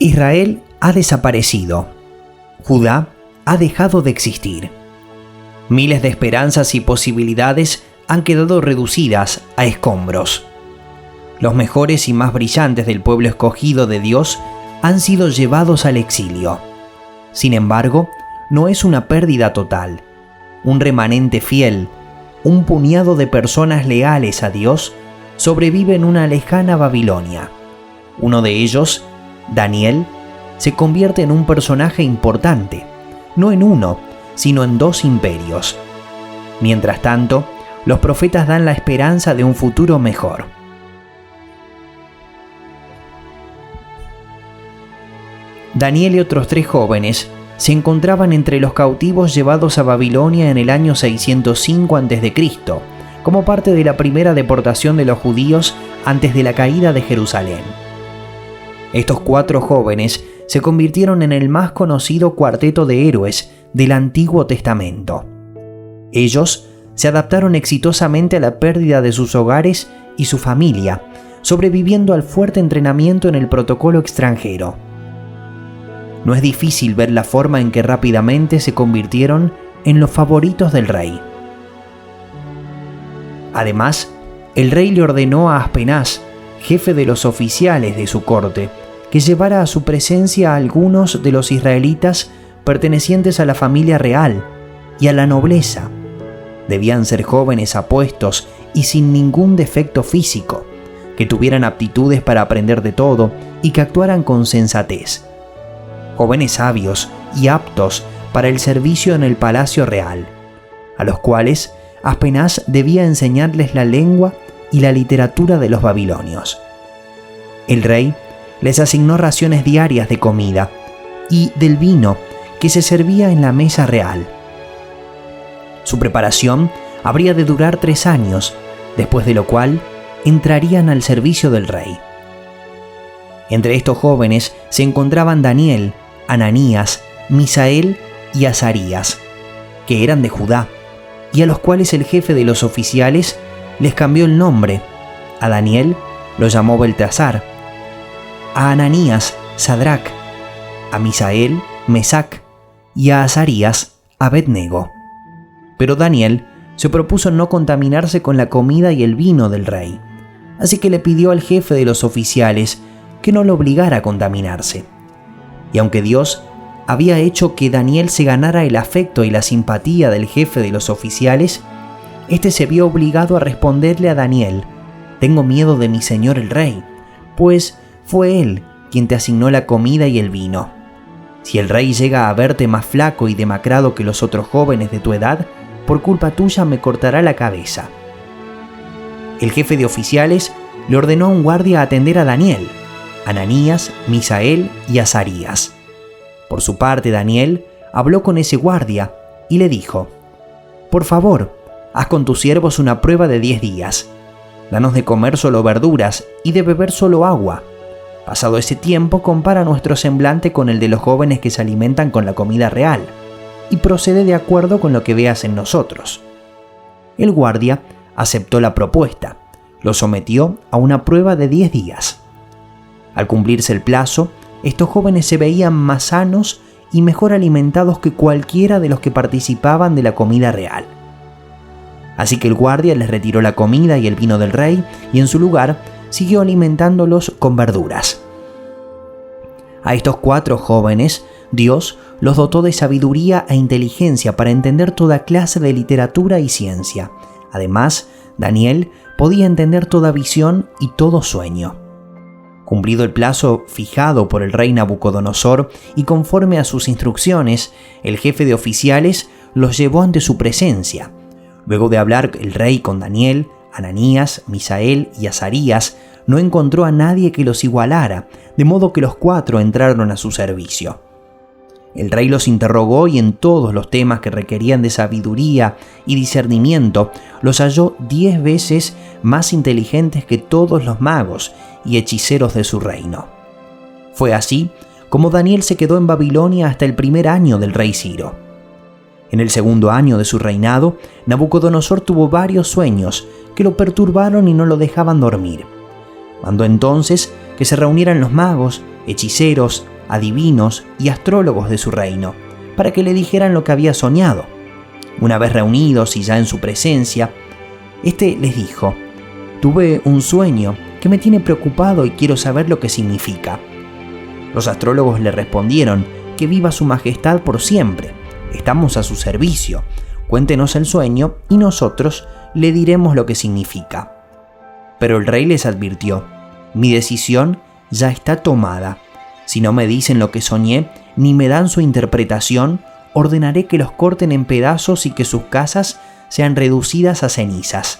Israel ha desaparecido. Judá ha dejado de existir. Miles de esperanzas y posibilidades han quedado reducidas a escombros. Los mejores y más brillantes del pueblo escogido de Dios han sido llevados al exilio. Sin embargo, no es una pérdida total. Un remanente fiel, un puñado de personas leales a Dios, sobrevive en una lejana Babilonia. Uno de ellos, Daniel, se convierte en un personaje importante, no en uno, sino en 2 imperios. Mientras tanto, los profetas dan la esperanza de un futuro mejor. Daniel y otros 3 jóvenes se encontraban entre los cautivos llevados a Babilonia en el año 605 a.C., como parte de la primera deportación de los judíos antes de la caída de Jerusalén. Estos 4 jóvenes se convirtieron en el más conocido cuarteto de héroes del Antiguo Testamento. Ellos se adaptaron exitosamente a la pérdida de sus hogares y su familia, sobreviviendo al fuerte entrenamiento en el protocolo extranjero. No es difícil ver la forma en que rápidamente se convirtieron en los favoritos del rey. Además, el rey le ordenó a Aspenaz, jefe de los oficiales de su corte, que llevara a su presencia a algunos de los israelitas pertenecientes a la familia real y a la nobleza. Debían ser jóvenes apuestos y sin ningún defecto físico, que tuvieran aptitudes para aprender de todo y que actuaran con sensatez. Jóvenes sabios y aptos para el servicio en el palacio real, a los cuales Aspenaz debía enseñarles la lengua y la literatura de los babilonios. El rey les asignó raciones diarias de comida y del vino que se servía en la mesa real. Su preparación habría de durar 3 años, después de lo cual entrarían al servicio del rey. Entre estos jóvenes se encontraban Daniel, Ananías, Misael y Azarías, que eran de Judá, y a los cuales el jefe de los oficiales les cambió el nombre. A Daniel lo llamó Beltasar, a Ananías, Sadrac, a Misael, Mesac, y a Azarías, Abednego. Pero Daniel se propuso no contaminarse con la comida y el vino del rey, así que le pidió al jefe de los oficiales que no lo obligara a contaminarse. Y aunque Dios había hecho que Daniel se ganara el afecto y la simpatía del jefe de los oficiales, este se vio obligado a responderle a Daniel: «Tengo miedo de mi señor el rey, pues fue él quien te asignó la comida y el vino. Si el rey llega a verte más flaco y demacrado que los otros jóvenes de tu edad, por culpa tuya me cortará la cabeza». El jefe de oficiales le ordenó a un guardia atender a Daniel, Ananías, Misael y Azarías. Por su parte, Daniel habló con ese guardia y le dijo: «Por favor, haz con tus siervos una prueba de 10 días. Danos de comer solo verduras y de beber solo agua. Pasado ese tiempo, compara nuestro semblante con el de los jóvenes que se alimentan con la comida real, y procede de acuerdo con lo que veas en nosotros». El guardia aceptó la propuesta, lo sometió a una prueba de 10 días. Al cumplirse el plazo, estos jóvenes se veían más sanos y mejor alimentados que cualquiera de los que participaban de la comida real. Así que el guardia les retiró la comida y el vino del rey y en su lugar siguió alimentándolos con verduras. A estos 4 jóvenes, Dios los dotó de sabiduría e inteligencia para entender toda clase de literatura y ciencia. Además, Daniel podía entender toda visión y todo sueño. Cumplido el plazo fijado por el rey Nabucodonosor y conforme a sus instrucciones, el jefe de oficiales los llevó ante su presencia. Luego de hablar el rey con Daniel, Ananías, Misael y Azarías, no encontró a nadie que los igualara, de modo que los 4 entraron a su servicio. El rey los interrogó y en todos los temas que requerían de sabiduría y discernimiento, los halló 10 veces más inteligentes que todos los magos y hechiceros de su reino. Fue así como Daniel se quedó en Babilonia hasta el primer año del rey Ciro. En el segundo año de su reinado, Nabucodonosor tuvo varios sueños que lo perturbaron y no lo dejaban dormir. Mandó entonces que se reunieran los magos, hechiceros, adivinos y astrólogos de su reino, para que le dijeran lo que había soñado. Una vez reunidos y ya en su presencia, este les dijo: «Tuve un sueño que me tiene preocupado y quiero saber lo que significa». Los astrólogos le respondieron: «Que viva su majestad por siempre. Estamos a su servicio. Cuéntenos el sueño y nosotros le diremos lo que significa». Pero el rey les advirtió: «Mi decisión ya está tomada. Si no me dicen lo que soñé, ni me dan su interpretación, ordenaré que los corten en pedazos y que sus casas sean reducidas a cenizas.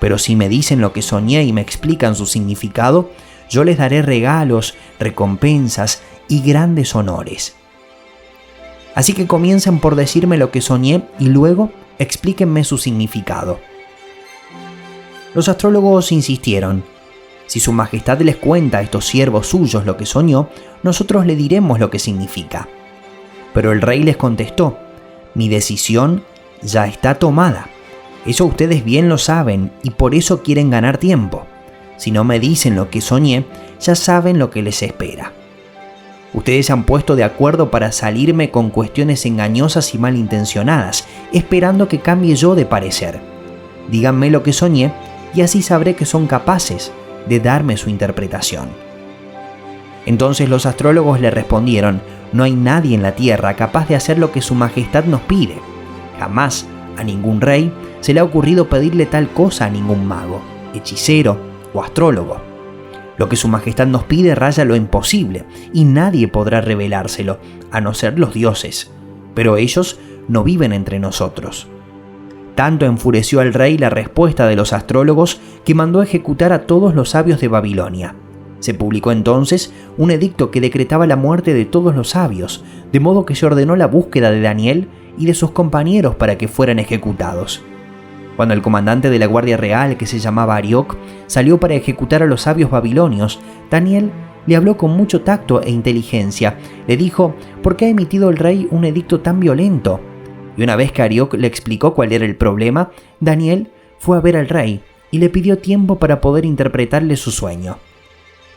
Pero si me dicen lo que soñé y me explican su significado, yo les daré regalos, recompensas y grandes honores. Así que comiencen por decirme lo que soñé y luego explíquenme su significado». Los astrólogos insistieron: «Si su majestad les cuenta a estos siervos suyos lo que soñó, nosotros le diremos lo que significa». Pero el rey les contestó: «Mi decisión ya está tomada. Eso ustedes bien lo saben y por eso quieren ganar tiempo. Si no me dicen lo que soñé, ya saben lo que les espera. Ustedes se han puesto de acuerdo para salirme con cuestiones engañosas y malintencionadas, esperando que cambie yo de parecer. Díganme lo que soñé y así sabré que son capaces de darme su interpretación». Entonces los astrólogos le respondieron: «No hay nadie en la tierra capaz de hacer lo que su majestad nos pide. Jamás a ningún rey se le ha ocurrido pedirle tal cosa a ningún mago, hechicero o astrólogo. Lo que su majestad nos pide raya lo imposible y nadie podrá revelárselo, a no ser los dioses. Pero ellos no viven entre nosotros». Tanto enfureció al rey la respuesta de los astrólogos que mandó ejecutar a todos los sabios de Babilonia. Se publicó entonces un edicto que decretaba la muerte de todos los sabios, de modo que se ordenó la búsqueda de Daniel y de sus compañeros para que fueran ejecutados. Cuando el comandante de la Guardia Real, que se llamaba Arioc, salió para ejecutar a los sabios babilonios, Daniel le habló con mucho tacto e inteligencia. Le dijo: «¿Por qué ha emitido el rey un edicto tan violento?». Y una vez que Arioc le explicó cuál era el problema, Daniel fue a ver al rey y le pidió tiempo para poder interpretarle su sueño.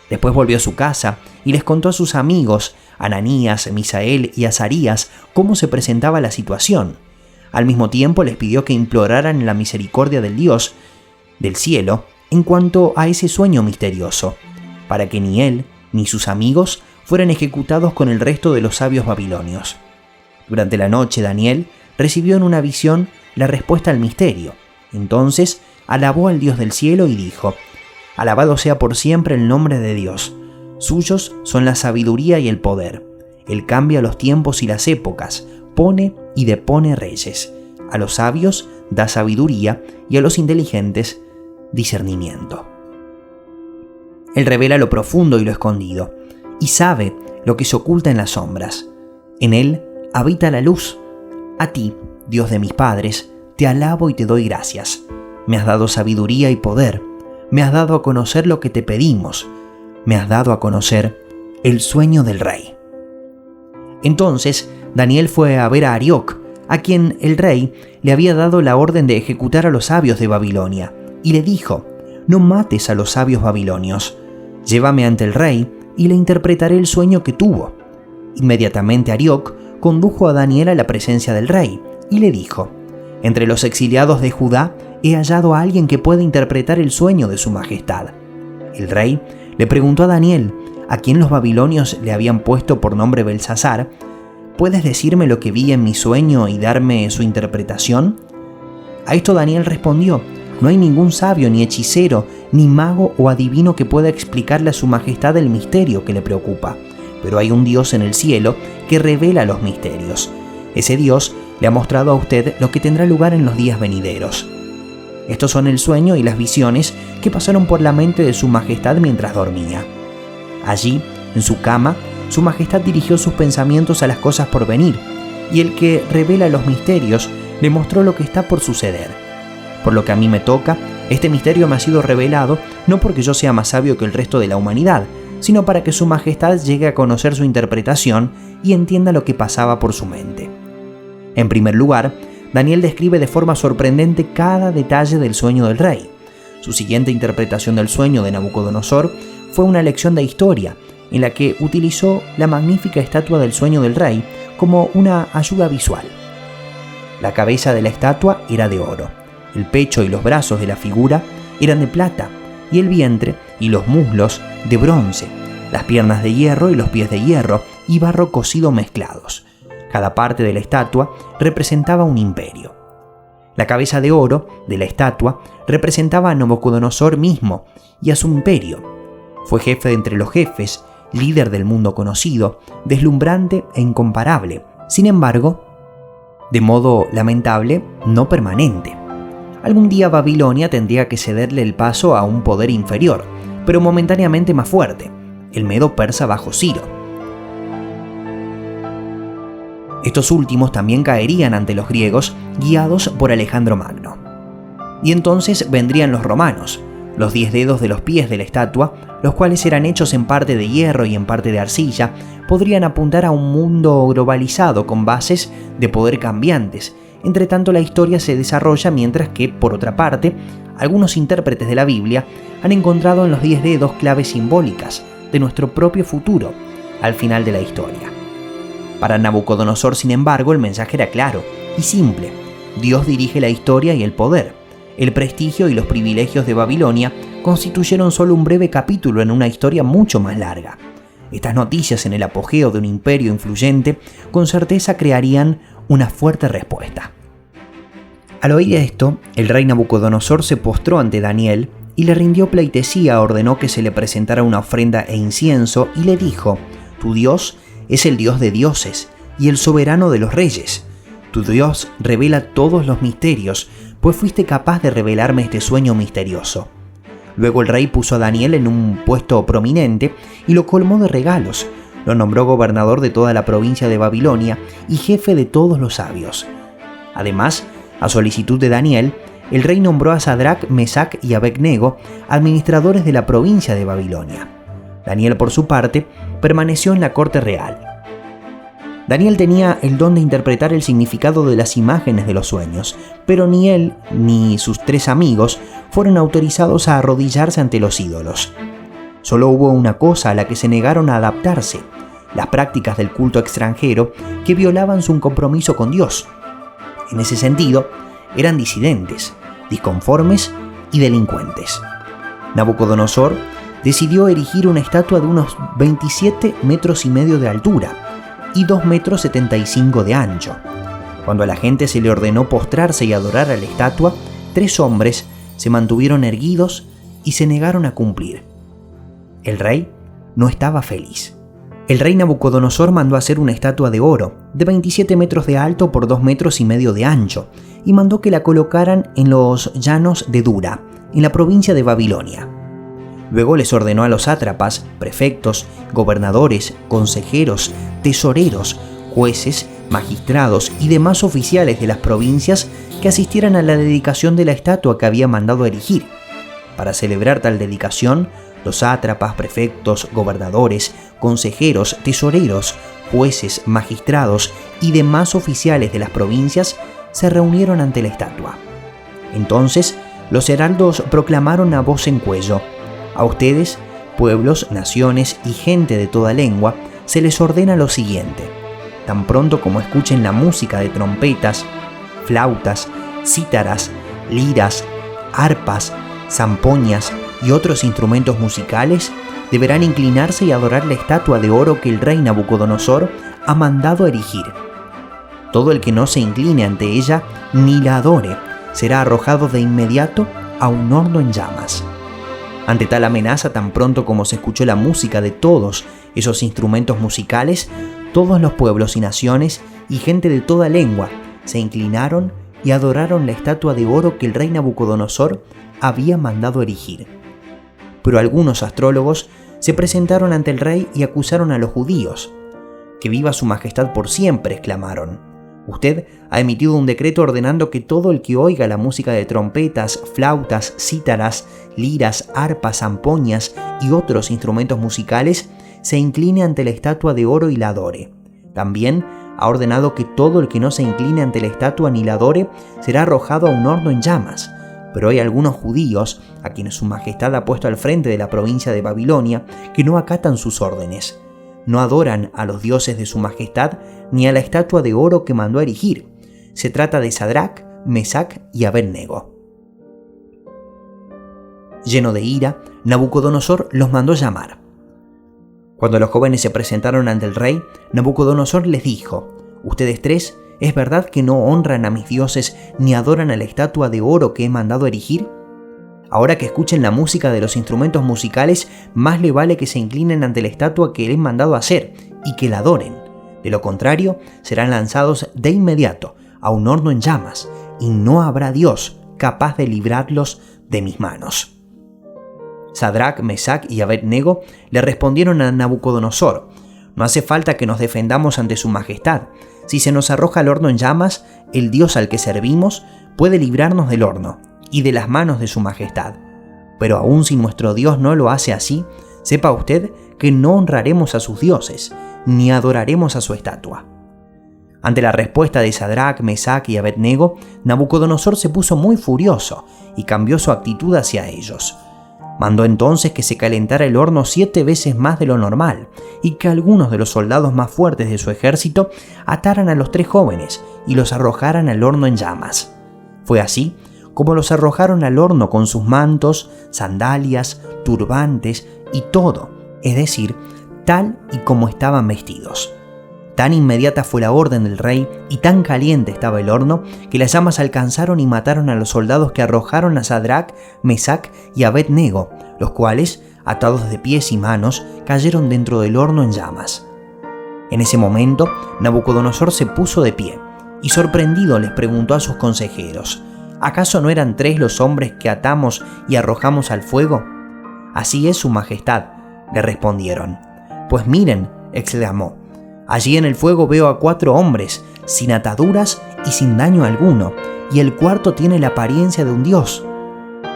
Después volvió a su casa y les contó a sus amigos, Ananías, Misael y Azarías, cómo se presentaba la situación. Al mismo tiempo les pidió que imploraran la misericordia del Dios del cielo en cuanto a ese sueño misterioso, para que ni él ni sus amigos fueran ejecutados con el resto de los sabios babilonios. Durante la noche Daniel recibió en una visión la respuesta al misterio. Entonces alabó al Dios del cielo y dijo: «Alabado sea por siempre el nombre de Dios. Suyos son la sabiduría y el poder. Él cambia los tiempos y las épocas, pone y depone reyes. A los sabios da sabiduría y a los inteligentes discernimiento». Él revela lo profundo y lo escondido, y sabe lo que se oculta en las sombras. En él habita la luz. A ti, Dios de mis padres, te alabo y te doy gracias. Me has dado sabiduría y poder. Me has dado a conocer lo que te pedimos. Me has dado a conocer el sueño del rey». Entonces Daniel fue a ver a Arioc, a quien el rey le había dado la orden de ejecutar a los sabios de Babilonia, y le dijo: «No mates a los sabios babilonios. Llévame ante el rey y le interpretaré el sueño que tuvo». Inmediatamente Arioc condujo a Daniel a la presencia del rey y le dijo: «Entre los exiliados de Judá he hallado a alguien que puede interpretar el sueño de su majestad». El rey le preguntó a Daniel, a quien los babilonios le habían puesto por nombre Belsasar: «¿Puedes decirme lo que vi en mi sueño y darme su interpretación?». A esto Daniel respondió: «No hay ningún sabio, ni hechicero, ni mago o adivino que pueda explicarle a su majestad el misterio que le preocupa. Pero hay un Dios en el cielo que revela los misterios. Ese Dios le ha mostrado a usted lo que tendrá lugar en los días venideros». Estos son el sueño y las visiones que pasaron por la mente de su majestad mientras dormía. Allí, en su cama, su majestad dirigió sus pensamientos a las cosas por venir, y el que revela los misterios le mostró lo que está por suceder. Por lo que a mí me toca, este misterio me ha sido revelado no porque yo sea más sabio que el resto de la humanidad, sino para que su majestad llegue a conocer su interpretación y entienda lo que pasaba por su mente. En primer lugar, Daniel describe de forma sorprendente cada detalle del sueño del rey. Su siguiente interpretación del sueño de Nabucodonosor fue una lección de historia, en la que utilizó la magnífica estatua del sueño del rey como una ayuda visual. La cabeza de la estatua era de oro, el pecho y los brazos de la figura eran de plata, y el vientre y los muslos de bronce, las piernas de hierro y los pies de hierro y barro cocido mezclados. Cada parte de la estatua representaba un imperio. La cabeza de oro de la estatua representaba a Nabucodonosor mismo y a su imperio. Fue jefe de entre los jefes, líder del mundo conocido, deslumbrante e incomparable. Sin embargo, de modo lamentable, no permanente. Algún día Babilonia tendría que cederle el paso a un poder inferior, pero momentáneamente más fuerte, el medo persa bajo Ciro. Estos últimos también caerían ante los griegos, guiados por Alejandro Magno. Y entonces vendrían los romanos, los 10 dedos de los pies de la estatua, los cuales eran hechos en parte de hierro y en parte de arcilla, podrían apuntar a un mundo globalizado con bases de poder cambiantes. Entre tanto, la historia se desarrolla mientras que, por otra parte, algunos intérpretes de la Biblia han encontrado en los 10 dedos claves simbólicas de nuestro propio futuro al final de la historia. Para Nabucodonosor, sin embargo, el mensaje era claro y simple. Dios dirige la historia y el poder. El prestigio y los privilegios de Babilonia constituyeron solo un breve capítulo en una historia mucho más larga. Estas noticias en el apogeo de un imperio influyente con certeza crearían una fuerte respuesta. Al oír esto, el rey Nabucodonosor se postró ante Daniel y le rindió pleitesía, ordenó que se le presentara una ofrenda e incienso y le dijo: «Tu Dios es el Dios de dioses y el soberano de los reyes. Tu Dios revela todos los misterios, pues fuiste capaz de revelarme este sueño misterioso». Luego el rey puso a Daniel en un puesto prominente y lo colmó de regalos. Lo nombró gobernador de toda la provincia de Babilonia y jefe de todos los sabios. Además, a solicitud de Daniel, el rey nombró a Sadrac, Mesac y Abednego administradores de la provincia de Babilonia. Daniel, por su parte, permaneció en la corte real. Daniel tenía el don de interpretar el significado de las imágenes de los sueños, pero ni él ni sus 3 amigos fueron autorizados a arrodillarse ante los ídolos. Solo hubo una cosa a la que se negaron a adaptarse: las prácticas del culto extranjero que violaban su compromiso con Dios. En ese sentido, eran disidentes, disconformes y delincuentes. Nabucodonosor decidió erigir una estatua de unos 27 metros y medio de altura y 2,75 metros de ancho. Cuando a la gente se le ordenó postrarse y adorar a la estatua, 3 hombres se mantuvieron erguidos y se negaron a cumplir. El rey no estaba feliz. El rey Nabucodonosor mandó hacer una estatua de oro, de 27 metros de alto por 2,5 metros de ancho, y mandó que la colocaran en los llanos de Dura, en la provincia de Babilonia. Luego les ordenó a los sátrapas, prefectos, gobernadores, consejeros, tesoreros, jueces, magistrados y demás oficiales de las provincias que asistieran a la dedicación de la estatua que había mandado erigir. Para celebrar tal dedicación, los sátrapas, prefectos, gobernadores, consejeros, tesoreros, jueces, magistrados y demás oficiales de las provincias se reunieron ante la estatua. Entonces, los heraldos proclamaron a voz en cuello: «A ustedes, pueblos, naciones y gente de toda lengua, se les ordena lo siguiente: tan pronto como escuchen la música de trompetas, flautas, cítaras, liras, arpas, zampoñas y otros instrumentos musicales, deberán inclinarse y adorar la estatua de oro que el rey Nabucodonosor ha mandado erigir. Todo el que no se incline ante ella ni la adore será arrojado de inmediato a un horno en llamas». Ante tal amenaza, tan pronto como se escuchó la música de todos esos instrumentos musicales, todos los pueblos y naciones y gente de toda lengua se inclinaron y adoraron la estatua de oro que el rey Nabucodonosor había mandado erigir. Pero algunos astrólogos se presentaron ante el rey y acusaron a los judíos. «¡Que viva su majestad por siempre!», exclamaron. «Usted ha emitido un decreto ordenando que todo el que oiga la música de trompetas, flautas, cítaras, liras, arpas, zampoñas y otros instrumentos musicales se incline ante la estatua de oro y la adore. También ha ordenado que todo el que no se incline ante la estatua ni la adore será arrojado a un horno en llamas. Pero hay algunos judíos, a quienes su majestad ha puesto al frente de la provincia de Babilonia, que no acatan sus órdenes. No adoran a los dioses de su majestad ni a la estatua de oro que mandó a erigir. Se trata de Sadrac, Mesac y Abed-Nego. Lleno de ira, Nabucodonosor los mandó llamar. Cuando los jóvenes se presentaron ante el rey, Nabucodonosor les dijo: «Ustedes tres, ¿es verdad que no honran a mis dioses ni adoran a la estatua de oro que he mandado erigir? Ahora que escuchen la música de los instrumentos musicales, más le vale que se inclinen ante la estatua que he mandado hacer y que la adoren. De lo contrario, serán lanzados de inmediato a un horno en llamas, y no habrá Dios capaz de librarlos de mis manos». Sadrac, Mesac y Abed-Nego le respondieron a Nabucodonosor: «No hace falta que nos defendamos ante su majestad. Si se nos arroja al horno en llamas, el Dios al que servimos puede librarnos del horno y de las manos de su majestad. Pero aun si nuestro Dios no lo hace así, sepa usted que no honraremos a sus dioses, ni adoraremos a su estatua». Ante la respuesta de Sadrac, Mesac y Abed-Nego, Nabucodonosor se puso muy furioso y cambió su actitud hacia ellos. Mandó entonces que se calentara el horno 7 veces más de lo normal y que algunos de los soldados más fuertes de su ejército ataran a los 3 jóvenes y los arrojaran al horno en llamas. Fue así como los arrojaron al horno con sus mantos, sandalias, turbantes y todo, es decir, tal y como estaban vestidos. Tan inmediata fue la orden del rey y tan caliente estaba el horno que las llamas alcanzaron y mataron a los soldados que arrojaron a Sadrac, Mesac y Abed-Nego, los cuales, atados de pies y manos, cayeron dentro del horno en llamas. En ese momento, Nabucodonosor se puso de pie y sorprendido les preguntó a sus consejeros: «¿Acaso no eran 3 los hombres que atamos y arrojamos al fuego?». «Así es, su majestad», le respondieron. «Pues miren», exclamó, «allí en el fuego veo a 4 hombres, sin ataduras y sin daño alguno, y el cuarto tiene la apariencia de un dios».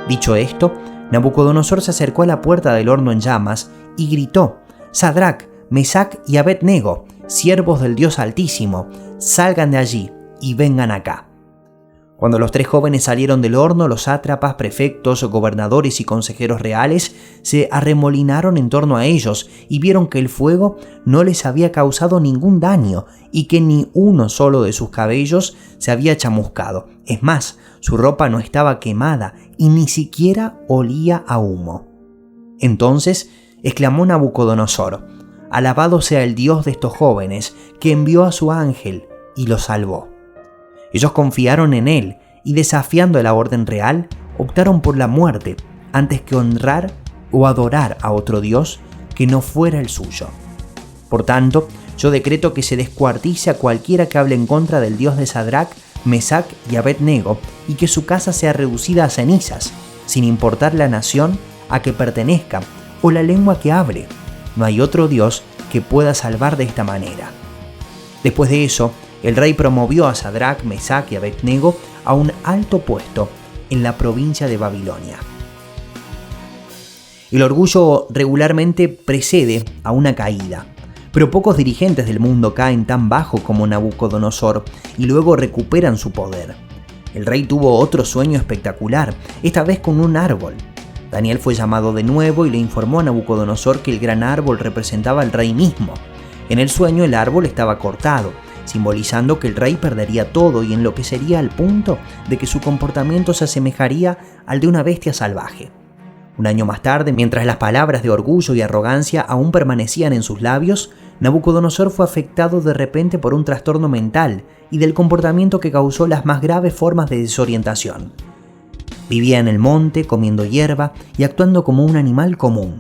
Dicho esto, Nabucodonosor se acercó a la puerta del horno en llamas y gritó: «Sadrac, Mesac y Abed-Nego, siervos del Dios Altísimo, salgan de allí y vengan acá». Cuando los 3 jóvenes salieron del horno, los sátrapas, prefectos, gobernadores y consejeros reales se arremolinaron en torno a ellos y vieron que el fuego no les había causado ningún daño y que ni uno solo de sus cabellos se había chamuscado. Es más, su ropa no estaba quemada y ni siquiera olía a humo. Entonces exclamó Nabucodonosor: «Alabado sea el Dios de estos jóvenes, que envió a su ángel y los salvó». Ellos confiaron en él y, desafiando la orden real, optaron por la muerte antes que honrar o adorar a otro Dios que no fuera el suyo. Por tanto, yo decreto que se descuartice a cualquiera que hable en contra del Dios de Sadrac, Mesac y Abed-Nego y que su casa sea reducida a cenizas, sin importar la nación a que pertenezca o la lengua que hable. No hay otro Dios que pueda salvar de esta manera». Después de eso, el rey promovió a Sadrac, Mesac y Abed-Nego a un alto puesto en la provincia de Babilonia. El orgullo regularmente precede a una caída, pero pocos dirigentes del mundo caen tan bajo como Nabucodonosor y luego recuperan su poder. El rey tuvo otro sueño espectacular, esta vez con un árbol. Daniel fue llamado de nuevo y le informó a Nabucodonosor que el gran árbol representaba al rey mismo. En el sueño el árbol estaba cortado, simbolizando que el rey perdería todo y enloquecería al punto de que su comportamiento se asemejaría al de una bestia salvaje. Un año más tarde, mientras las palabras de orgullo y arrogancia aún permanecían en sus labios, Nabucodonosor fue afectado de repente por un trastorno mental y del comportamiento que causó las más graves formas de desorientación. Vivía en el monte, comiendo hierba y actuando como un animal común.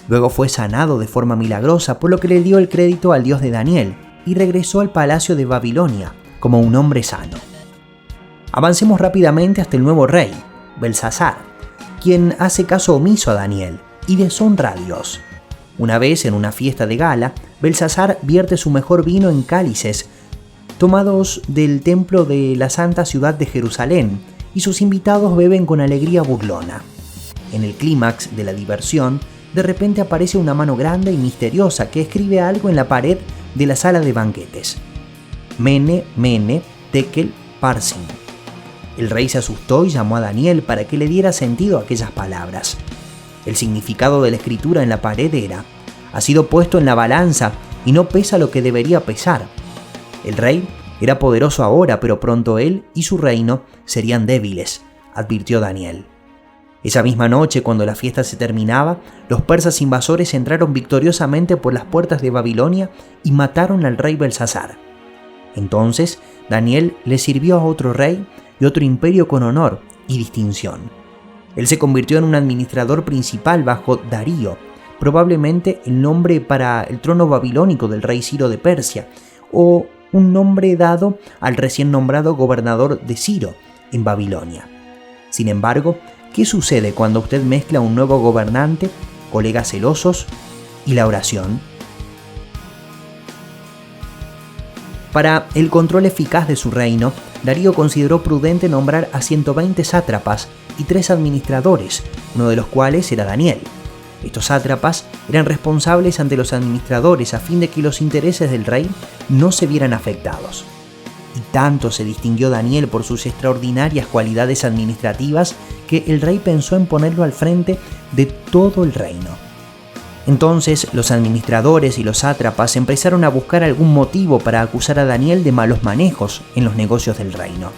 Luego fue sanado de forma milagrosa, por lo que le dio el crédito al Dios de Daniel, y regresó al palacio de Babilonia como un hombre sano. Avancemos rápidamente hasta el nuevo rey, Belsasar, quien hace caso omiso a Daniel y deshonra a Dios. Una vez en una fiesta de gala, Belsasar vierte su mejor vino en cálices tomados del templo de la santa ciudad de Jerusalén, y sus invitados beben con alegría burlona. En el clímax de la diversión, de repente aparece una mano grande y misteriosa que escribe algo en la pared de la sala de banquetes: Mene, Mene, Tekel, Parsin. El rey se asustó y llamó a Daniel para que le diera sentido a aquellas palabras. El significado de la escritura en la pared era: ha sido puesto en la balanza y no pesa lo que debería pesar. El rey era poderoso ahora, pero pronto él y su reino serían débiles, advirtió Daniel. Esa misma noche, cuando la fiesta se terminaba, los persas invasores entraron victoriosamente por las puertas de Babilonia y mataron al rey Belsasar. Entonces Daniel le sirvió a otro rey y otro imperio con honor y distinción. Él se convirtió en un administrador principal bajo Darío, probablemente el nombre para el trono babilónico del rey Ciro de Persia, o un nombre dado al recién nombrado gobernador de Ciro en Babilonia. Sin embargo, ¿qué sucede cuando usted mezcla un nuevo gobernante, colegas celosos y la oración? Para el control eficaz de su reino, Darío consideró prudente nombrar a 120 sátrapas y 3 administradores, uno de los cuales era Daniel. Estos sátrapas eran responsables ante los administradores a fin de que los intereses del rey no se vieran afectados. Y tanto se distinguió Daniel por sus extraordinarias cualidades administrativas que el rey pensó en ponerlo al frente de todo el reino. Entonces los administradores y los sátrapas empezaron a buscar algún motivo para acusar a Daniel de malos manejos en los negocios del reino.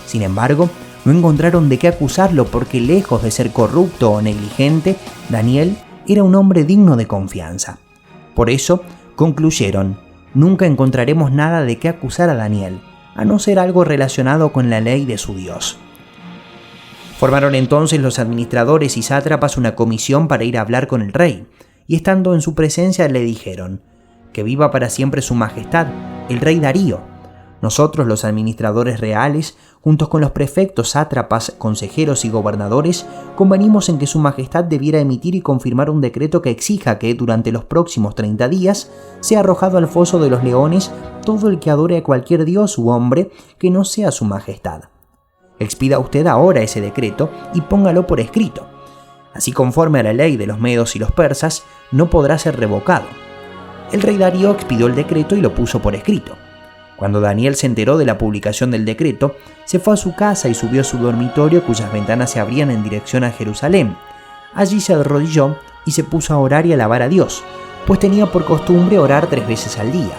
Sin embargo, no encontraron de qué acusarlo porque, lejos de ser corrupto o negligente, Daniel era un hombre digno de confianza. Por eso concluyeron: nunca encontraremos nada de qué acusar a Daniel, a no ser algo relacionado con la ley de su Dios. Formaron entonces los administradores y sátrapas una comisión para ir a hablar con el rey, y estando en su presencia le dijeron: que viva para siempre su majestad, el rey Darío. Nosotros, los administradores reales, juntos con los prefectos, sátrapas, consejeros y gobernadores, convenimos en que su majestad debiera emitir y confirmar un decreto que exija que, durante los próximos 30 días, sea arrojado al foso de los leones todo el que adore a cualquier dios u hombre que no sea su majestad. Expida usted ahora ese decreto y póngalo por escrito. Así, conforme a la ley de los medos y los persas, no podrá ser revocado. El rey Darío expidió el decreto y lo puso por escrito. Cuando Daniel se enteró de la publicación del decreto, se fue a su casa y subió a su dormitorio, cuyas ventanas se abrían en dirección a Jerusalén. Allí se arrodilló y se puso a orar y alabar a Dios, pues tenía por costumbre orar 3 veces al día.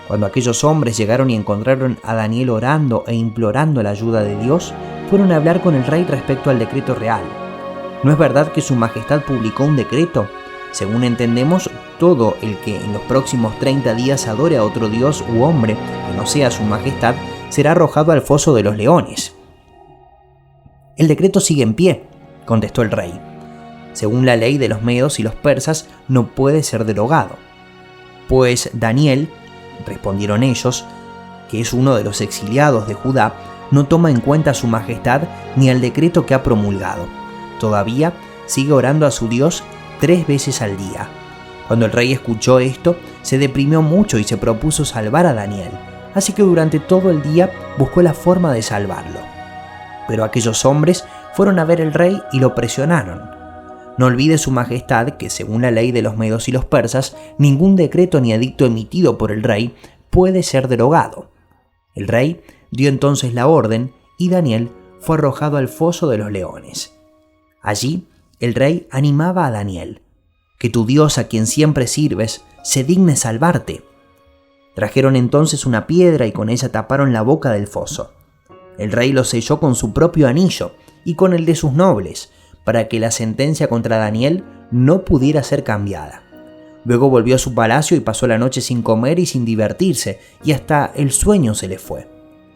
Cuando aquellos hombres llegaron y encontraron a Daniel orando e implorando la ayuda de Dios, fueron a hablar con el rey respecto al decreto real. ¿No es verdad que su majestad publicó un decreto? Según entendemos, todo el que en los próximos 30 días adore a otro dios u hombre que no sea su majestad será arrojado al foso de los leones. El decreto sigue en pie, contestó el rey. Según la ley de los medos y los persas, no puede ser derogado. Pues Daniel, respondieron ellos, que es uno de los exiliados de Judá, no toma en cuenta a su majestad ni al decreto que ha promulgado. Todavía sigue orando a su Dios 3 veces al día. Cuando el rey escuchó esto, se deprimió mucho y se propuso salvar a Daniel, así que durante todo el día buscó la forma de salvarlo. Pero aquellos hombres fueron a ver al rey y lo presionaron. No olvide su majestad que, según la ley de los medos y los persas, ningún decreto ni edicto emitido por el rey puede ser derogado. El rey dio entonces la orden y Daniel fue arrojado al foso de los leones. Allí, el rey animaba a Daniel: que tu Dios, a quien siempre sirves, se digne salvarte. Trajeron entonces una piedra y con ella taparon la boca del foso. El rey lo selló con su propio anillo y con el de sus nobles, para que la sentencia contra Daniel no pudiera ser cambiada. Luego volvió a su palacio y pasó la noche sin comer y sin divertirse, y hasta el sueño se le fue.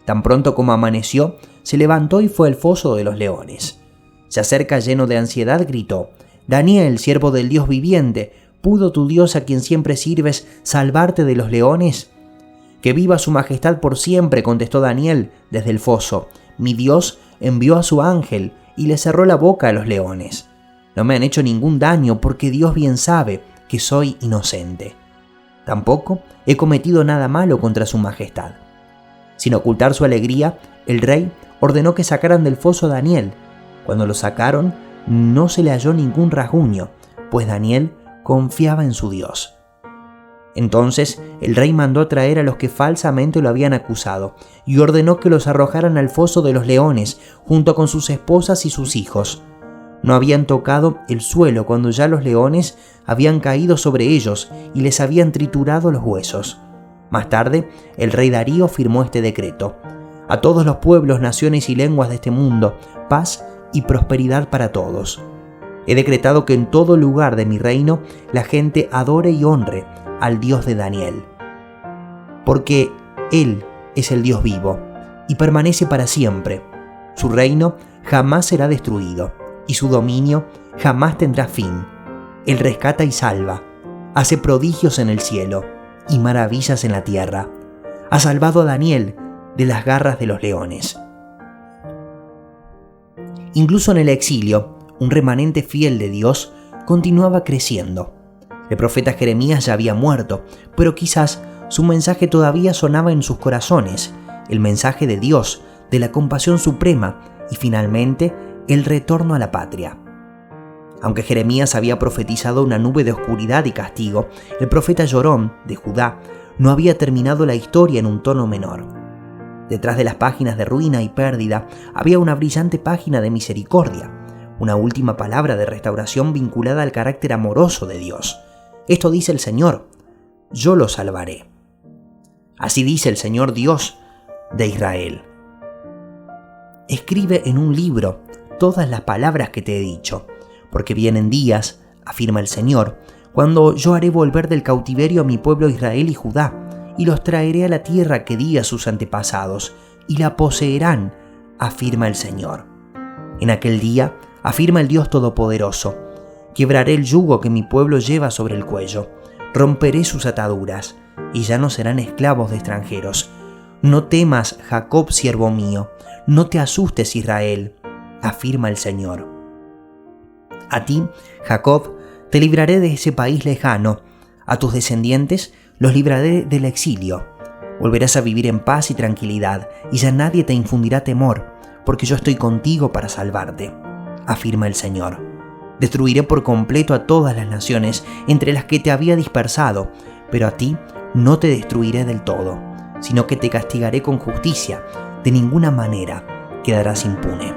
Tan pronto como amaneció, se levantó y fue al foso de los leones. Se acerca lleno de ansiedad, gritó: Daniel, siervo del Dios viviente, ¿pudo tu Dios, a quien siempre sirves, salvarte de los leones? Que viva su majestad por siempre, contestó Daniel desde el foso. Mi Dios envió a su ángel y le cerró la boca a los leones. No me han hecho ningún daño porque Dios bien sabe que soy inocente. Tampoco he cometido nada malo contra su majestad. Sin ocultar su alegría, el rey ordenó que sacaran del foso a Daniel. Cuando lo sacaron, no se le halló ningún rasguño, pues Daniel confiaba en su Dios. Entonces el rey mandó traer a los que falsamente lo habían acusado y ordenó que los arrojaran al foso de los leones junto con sus esposas y sus hijos. No habían tocado el suelo cuando ya los leones habían caído sobre ellos y les habían triturado los huesos. Más tarde, el rey Darío firmó este decreto: a todos los pueblos, naciones y lenguas de este mundo, paz y prosperidad para todos. He decretado que en todo lugar de mi reino la gente adore y honre al Dios de Daniel, porque Él es el Dios vivo y permanece para siempre. Su reino jamás será destruido y su dominio jamás tendrá fin. Él rescata y salva, hace prodigios en el cielo y maravillas en la tierra. Ha salvado a Daniel de las garras de los leones. Incluso en el exilio, un remanente fiel de Dios continuaba creciendo. El profeta Jeremías ya había muerto, pero quizás su mensaje todavía sonaba en sus corazones, el mensaje de Dios, de la compasión suprema y finalmente el retorno a la patria. Aunque Jeremías había profetizado una nube de oscuridad y castigo, el profeta Jorón, de Judá, no había terminado la historia en un tono menor. Detrás de las páginas de ruina y pérdida había una brillante página de misericordia, una última palabra de restauración vinculada al carácter amoroso de Dios. Esto dice el Señor: yo lo salvaré. Así dice el Señor Dios de Israel: escribe en un libro todas las palabras que te he dicho, porque vienen días, afirma el Señor, cuando yo haré volver del cautiverio a mi pueblo Israel y Judá, y los traeré a la tierra que di a sus antepasados, y la poseerán, afirma el Señor. En aquel día, afirma el Dios Todopoderoso, quebraré el yugo que mi pueblo lleva sobre el cuello, romperé sus ataduras, y ya no serán esclavos de extranjeros. No temas, Jacob, siervo mío, no te asustes, Israel, afirma el Señor. A ti, Jacob, te libraré de ese país lejano, a tus descendientes los libraré del exilio. Volverás a vivir en paz y tranquilidad, y ya nadie te infundirá temor, porque yo estoy contigo para salvarte, afirma el Señor. Destruiré por completo a todas las naciones entre las que te había dispersado, pero a ti no te destruiré del todo, sino que te castigaré con justicia. De ninguna manera quedarás impune.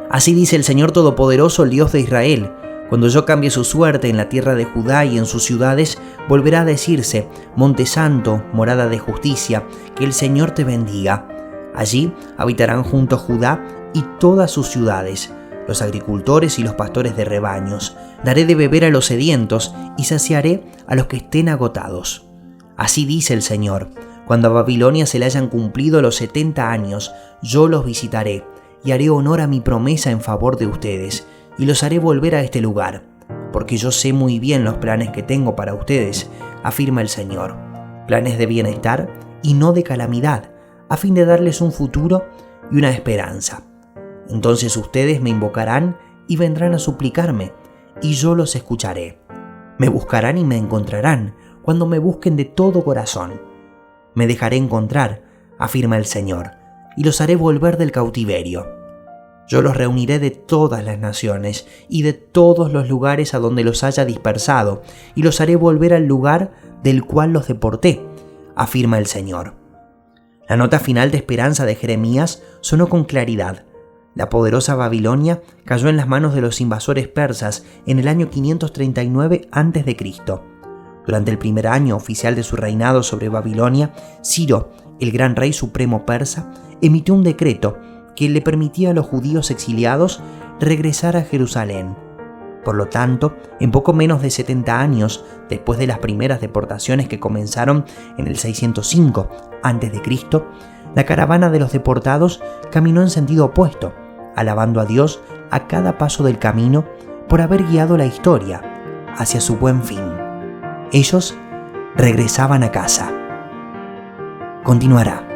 Así dice el Señor Todopoderoso, el Dios de Israel: cuando yo cambie su suerte en la tierra de Judá y en sus ciudades, volverá a decirse: Monte Santo, morada de justicia, que el Señor te bendiga. Allí habitarán juntos Judá y todas sus ciudades, los agricultores y los pastores de rebaños. Daré de beber a los sedientos y saciaré a los que estén agotados. Así dice el Señor: cuando a Babilonia se le hayan cumplido los 70 años, yo los visitaré y haré honor a mi promesa en favor de ustedes, y los haré volver a este lugar, porque yo sé muy bien los planes que tengo para ustedes, afirma el Señor, planes de bienestar y no de calamidad, a fin de darles un futuro y una esperanza. Entonces ustedes me invocarán y vendrán a suplicarme, y yo los escucharé. Me buscarán y me encontrarán, cuando me busquen de todo corazón. Me dejaré encontrar, afirma el Señor, y los haré volver del cautiverio. Yo los reuniré de todas las naciones y de todos los lugares a donde los haya dispersado, y los haré volver al lugar del cual los deporté, afirma el Señor. La nota final de esperanza de Jeremías sonó con claridad. La poderosa Babilonia cayó en las manos de los invasores persas en el año 539 a.C. Durante el primer año oficial de su reinado sobre Babilonia, Ciro, el gran rey supremo persa, emitió un decreto que le permitía a los judíos exiliados regresar a Jerusalén. Por lo tanto, en poco menos de 70 años, después de las primeras deportaciones que comenzaron en el 605 a.C., la caravana de los deportados caminó en sentido opuesto, alabando a Dios a cada paso del camino por haber guiado la historia hacia su buen fin. Ellos regresaban a casa. Continuará.